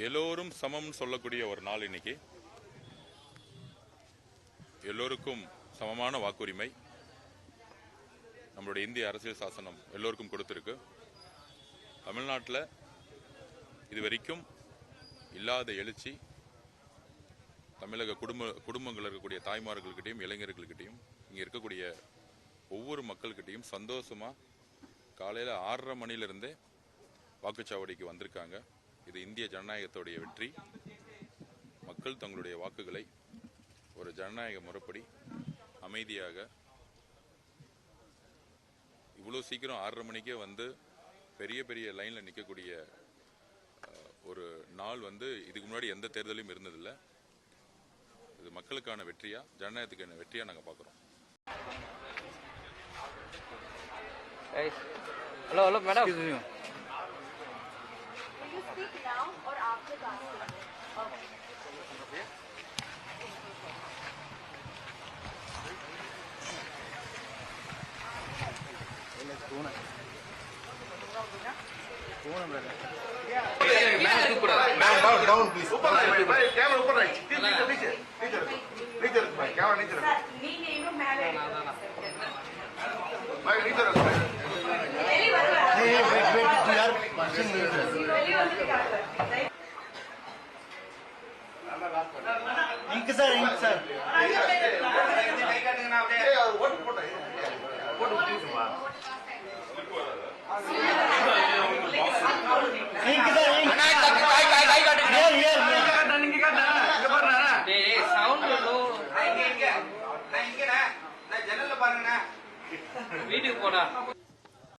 எல்லோரும் சமம் சொல்லக்கூடிய ஒரு நாள் இன்னைக்கு. எல்லோருக்கும் சமமான வாக்குரிமை நம்மளுடைய இந்திய அரசியல் சாசனம் எல்லோருக்கும் கொடுத்திருக்கு. தமிழ்நாட்டில் இதுவரைக்கும் இல்லாத எழுச்சி தமிழக குடும்பங்கள் இருக்கக்கூடிய தாய்மார்கள்கிட்டையும் இளைஞர்கள்கிட்டையும் இங்கே இருக்கக்கூடிய ஒவ்வொரு மக்கள்கிட்டையும் சந்தோஷமா காலையில் 6:30 மணிலிருந்தே வாக்குச்சாவடிக்கு வந்திருக்காங்க. இது இந்திய ஜனநாயகத்துடைய வெற்றி. மக்கள் தங்களுடைய வாக்குகளை ஒரு ஜனநாயக முறைப்படி அமைதியாக இவ்வளோ சீக்கிரம் 6:30 மணிக்கே வந்து பெரிய பெரிய லைனில் நிற்கக்கூடிய ஒரு நாள் வந்து இதுக்கு முன்னாடி எந்த தேர்தலையும் இருந்ததில்லை. இது மக்களுக்கான வெற்றியா, ஜனநாயகத்துக்கான வெற்றியா நாங்கள் பார்க்குறோம். Hello hello madam. Down, please. Camera open right. Neither. Camera neither. Ink sir. வீட்டுக்கு போடா.